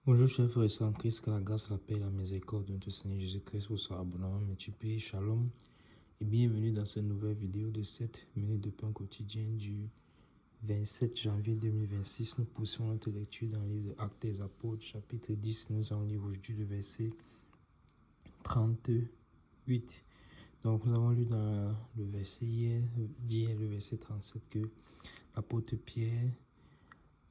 Bonjour chers frères et sœurs en Christ, que la grâce, la paix et la miséricorde de notre Seigneur Jésus-Christ vous soit abondamment multipliée. Shalom et bienvenue dans cette nouvelle vidéo de 7 minutes de pain quotidien du 27 janvier 2026. Nous poursuivons notre lecture dans le livre de Actes des Apôtres, chapitre 10. Nous allons lire aujourd'hui le verset 38. Donc nous avons lu dans le verset d'hier, le verset 37, que l'apôtre Pierre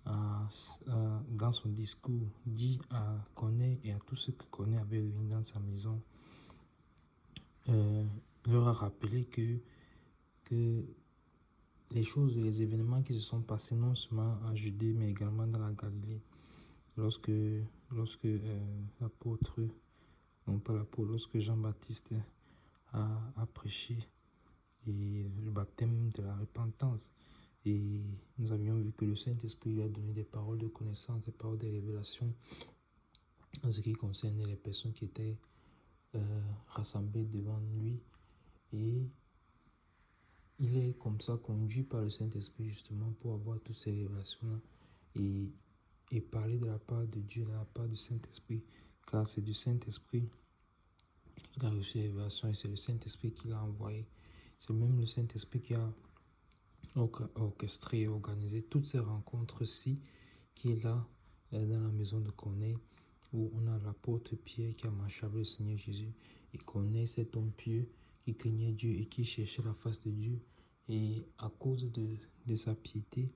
dans son discours, dit à Corneille et à tous ceux que Corneille avait réunis dans sa maison, leur a rappelé que les choses, les événements qui se sont passés non seulement en Judée, mais également dans la Galilée, lorsque l'apôtre, non pas l'apôtre, lorsque Jean-Baptiste a prêché et le baptême de la repentance. Et nous avions vu que le Saint-Esprit lui a donné des paroles de connaissance, des paroles de révélation en ce qui concernait les personnes qui étaient rassemblées devant lui. Et il est comme ça conduit par le Saint-Esprit justement pour avoir toutes ces révélations-là et parler de la part de Dieu, de la part du Saint-Esprit, car c'est du Saint-Esprit qu'il a reçu les révélations et c'est le Saint-Esprit qui l'a envoyé. C'est même le Saint-Esprit qui a orchestré et organisé toutes ces rencontres-ci qui est là dans la maison de Corneille, où on a l'apôtre Pierre qui a marché avec le Seigneur Jésus. Et Corneille, cet homme pieux qui craignait Dieu et qui cherchait la face de Dieu. Et à cause de sa piété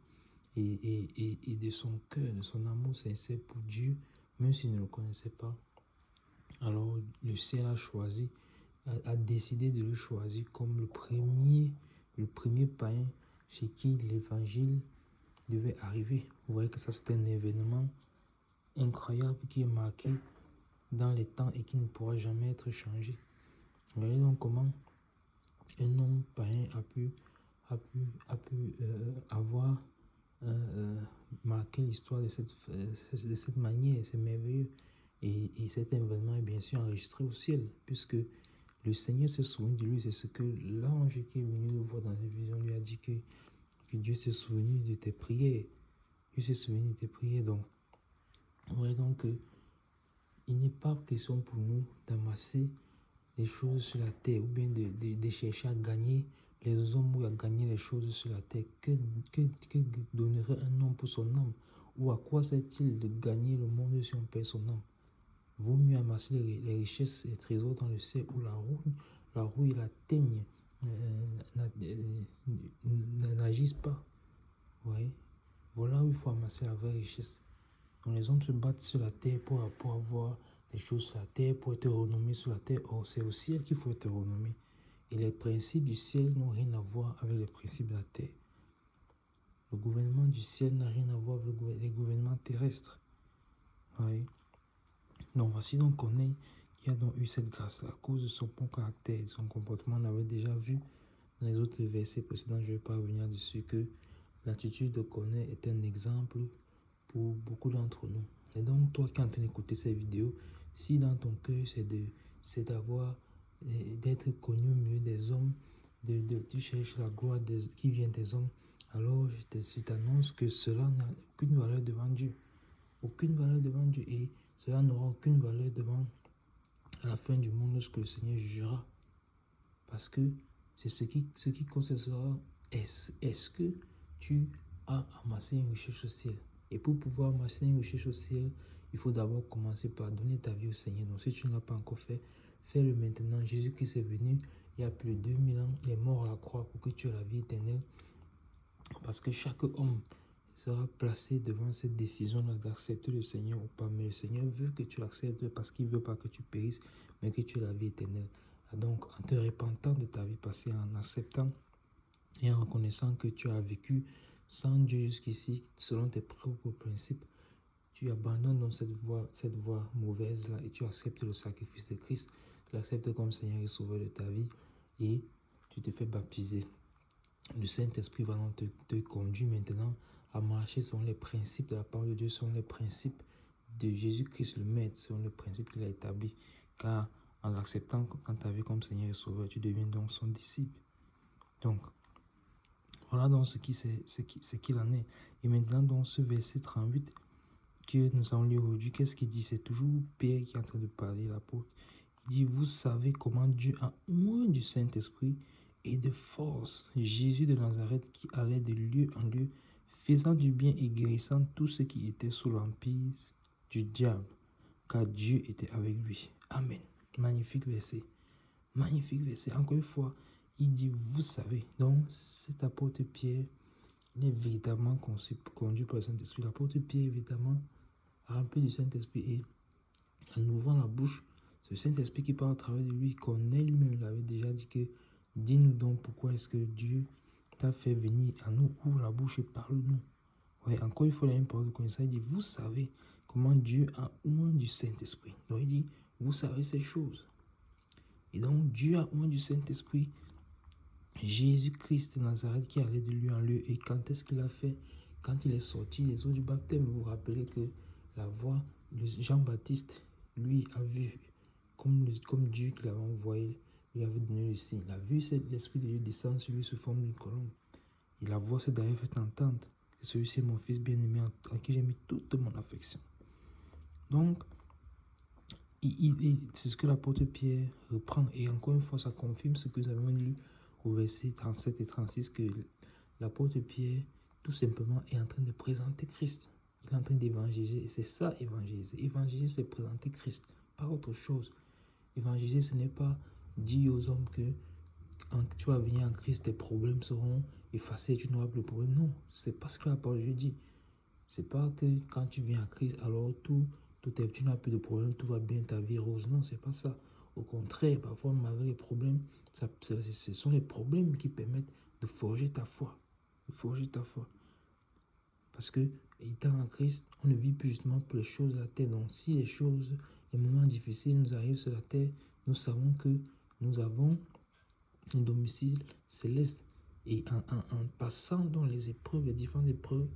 et de son cœur, de son amour sincère pour Dieu, même s'il ne le connaissait pas, alors le ciel a choisi, a décidé de le choisir comme le premier païen chez qui l'évangile devait arriver. Vous voyez que ça, c'est un événement incroyable qui est marqué dans les temps et qui ne pourra jamais être changé. Vous voyez donc comment un homme païen a pu avoir marqué l'histoire de cette manière. C'est merveilleux. Et cet événement est bien sûr enregistré au ciel, puisque le Seigneur se souvient de lui. C'est ce que l'ange qui est venu le voir dans la vision lui a dit, que Dieu s'est souvenu de tes prières. Dieu s'est souvenu de tes prières. Donc, vous voyez donc que il n'est pas question pour nous d'amasser les choses sur la terre ou bien de chercher à gagner les hommes ou à gagner les choses sur la terre. Que donnerait un homme pour son âme? Ou à quoi sert-il de gagner le monde si on perd son âme? Vaut mieux amasser les richesses et les trésors dans le ciel où la rouille et la teigne n'agissent pas. Ouais. Voilà où il faut amasser la vraie richesse. Donc les hommes se battent sur la terre pour avoir des choses sur la terre, pour être renommés sur la terre. Or, c'est au ciel qu'il faut être renommé. Et les principes du ciel n'ont rien à voir avec les principes de la terre. Le gouvernement du ciel n'a rien à voir avec les gouvernements terrestres. Oui. Donc voici donc Corneille qui a donc eu cette grâce-là à cause de son bon caractère et de son comportement. On avait déjà vu dans les autres versets précédents, je ne vais pas revenir dessus, que l'attitude de Corneille est un exemple pour beaucoup d'entre nous. Et donc, toi qui es en train d'écouter cette vidéo, si dans ton cœur, c'est d'avoir, d'être connu au milieu des hommes, tu cherches la gloire qui vient des hommes, alors je t'annonce que cela n'a aucune valeur devant Dieu. Aucune valeur devant Dieu. Et cela n'aura aucune valeur à la fin du monde lorsque le Seigneur jugera. Parce que c'est ce qui consistera. Est-ce que tu as amassé une richesse au ciel? Et pour pouvoir amasser une richesse au ciel, il faut d'abord commencer par donner ta vie au Seigneur. Donc si tu ne l'as pas encore fait, fais-le maintenant. Jésus-Christ est venu il y a plus de 2000 ans. Il est mort à la croix pour que tu aies la vie éternelle. Parce que chaque homme sera placé devant cette décision-là d'accepter le Seigneur ou pas. Mais le Seigneur veut que tu l'acceptes parce qu'il ne veut pas que tu périsses, mais que tu aies la vie éternelle. Donc, en te repentant de ta vie passée, en acceptant et en reconnaissant que tu as vécu sans Dieu jusqu'ici, selon tes propres principes, tu abandonnes donc cette voie mauvaise-là et tu acceptes le sacrifice de Christ. Tu l'acceptes comme Seigneur et Sauveur de ta vie et tu te fais baptiser. Le Saint-Esprit va donc te conduire maintenant à marcher selon les principes de la parole de Dieu, selon les principes de Jésus-Christ le Maître, selon les principes qu'il a établis. Car en l'acceptant dans ta vie comme Seigneur et Sauveur, tu deviens donc son disciple. Donc, voilà donc ce qu'il en est. Et maintenant, dans ce verset 38, que nous allons lire aujourd'hui, qu'est-ce qu'il dit? C'est toujours Pierre qui est en train de parler, l'apôtre. Il dit, vous savez comment Dieu a oint du Saint-Esprit et de force Jésus de Nazareth qui allait de lieu en lieu, faisant du bien et guérissant tous ceux qui étaient sous l'emprise du diable, car Dieu était avec lui. Amen. Magnifique verset. Magnifique verset. Encore une fois, il dit, vous savez. Donc, cet apôtre Pierre, il est véritablement conduit par le Saint-Esprit. L'apôtre Pierre est évidemment rempli du Saint-Esprit. Et en ouvrant la bouche, c'est le Saint-Esprit qui parle au travers de lui. Il connaît lui-même, il avait déjà dit que, dis-nous donc pourquoi est-ce que Dieu t'a fait venir à nous, ouvre la bouche et parle-nous. Ouais, encore une fois, il y a une parole de connaissance. Il dit, vous savez comment Dieu a oint du Saint-Esprit. Donc il dit, vous savez ces choses. Et donc Dieu a oint du Saint-Esprit Jésus-Christ de Nazareth qui allait de lieu en lieu. Et quand est-ce qu'il a fait? Quand il est sorti les eaux du baptême, vous vous rappelez que la voix de Jean-Baptiste, lui, a vu, comme Dieu qui l'avait envoyé, lui avait donné le signe. Il a vu l'Esprit de Dieu descendre sur lui sous forme d'une colombe. Et la voix s'est d'ailleurs fait entendre. Celui-ci est mon fils bien-aimé en qui j'ai mis toute mon affection. Donc, c'est ce que l'apôtre Pierre reprend. Et encore une fois, ça confirme ce que nous avons lu au verset 37 et 36, que l'apôtre Pierre, tout simplement, est en train de présenter Christ. Il est en train d'évangéliser. Et c'est ça, évangéliser. Évangéliser, c'est présenter Christ, pas autre chose. Évangéliser, ce n'est pas dire aux hommes que quand tu vas venir en Christ, tes problèmes seront effacés, tu n'auras plus de problème. Non, c'est pas ce que la parole de Dieu dit. C'est pas que quand tu viens en Christ, alors tu n'as plus de problème, tout va bien, ta vie est rose. Non, c'est pas ça. Au contraire, parfois, même avec les problèmes, ce sont les problèmes qui permettent de forger ta foi. De forger ta foi. Parce que, étant en Christ, on ne vit plus justement pour les choses de la terre. Donc, si les moments difficiles nous arrivent sur la terre, nous savons que nous avons un domicile céleste. Et en passant dans les épreuves, les différentes épreuves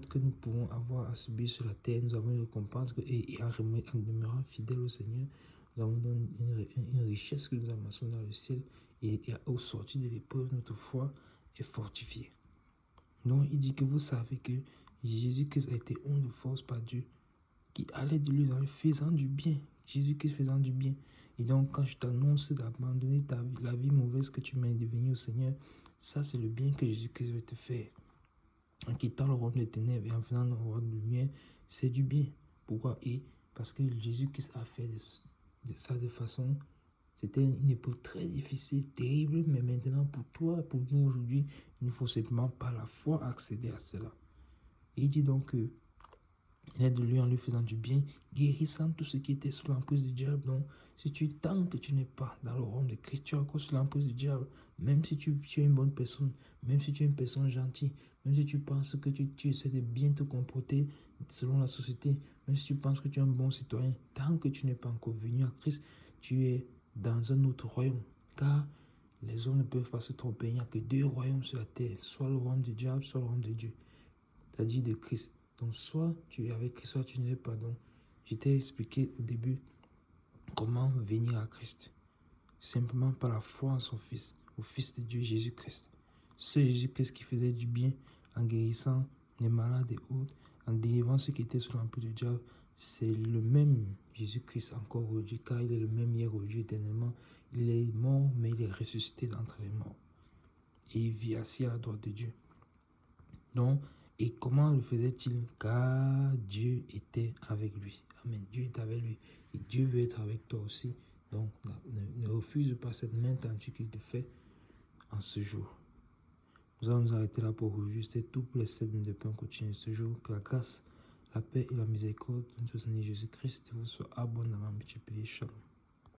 que nous pouvons avoir à subir sur la terre, nous avons une récompense et en demeurant fidèles au Seigneur, nous avons une richesse que nous amassons dans le ciel et au sortir de l'épreuve, notre foi est fortifiée. Donc il dit que vous savez que Jésus-Christ a été oint de force par Dieu, qui allait de lui dans le faisant du bien. Jésus-Christ faisant du bien. Et donc, quand je t'annonce d'abandonner la vie mauvaise que tu m'as devenue au Seigneur, ça, c'est le bien que Jésus-Christ veut te faire. En quittant le royaume des ténèbres et en venant dans le royaume de lumière, c'est du bien. Pourquoi? Et parce que Jésus-Christ a fait de ça de façon... C'était une épreuve très difficile, terrible, mais maintenant pour toi, pour nous aujourd'hui, il ne faut simplement par la foi accéder à cela. Et il dit donc que il est de lui en lui faisant du bien, guérissant tout ce qui était sous l'emprise du diable. Donc, si tant que tu n'es pas dans le royaume de Christ, tu es encore sous l'emprise du diable. Même si tu es une bonne personne, même si tu es une personne gentille, même si tu penses que tu essaies de bien te comporter selon la société, même si tu penses que tu es un bon citoyen, tant que tu n'es pas encore venu à Christ, tu es dans un autre royaume. Car les hommes ne peuvent pas se tromper. Il n'y a que deux royaumes sur la terre, soit le royaume du diable, soit le royaume de Dieu. C'est-à-dire de Christ. Donc, soit tu es avec Christ, soit tu ne l'es pas. Donc, je t'ai expliqué au début comment venir à Christ. Simplement par la foi en son Fils, au Fils de Dieu, Jésus-Christ. Ce Jésus-Christ qui faisait du bien en guérissant les malades et autres, en délivrant ceux qui étaient sous l'empire du diable, c'est le même Jésus-Christ encore aujourd'hui, car il est le même hier, aujourd'hui, éternellement. Il est mort, mais il est ressuscité d'entre les morts. Et il vit assis à la droite de Dieu. Donc, et comment le faisait-il? Car Dieu était avec lui. Amen. Dieu est avec lui. Et Dieu veut être avec toi aussi. Donc, ne refuse pas cette main tendue qu'il te fait en ce jour. Nous allons nous arrêter là pour aujourd'hui. C'est tout pour les 7 minutes de pain quotidien ce jour. Que la grâce, la paix et la miséricorde de notre Seigneur Jésus-Christ vous soient abondamment multipliées. Shalom.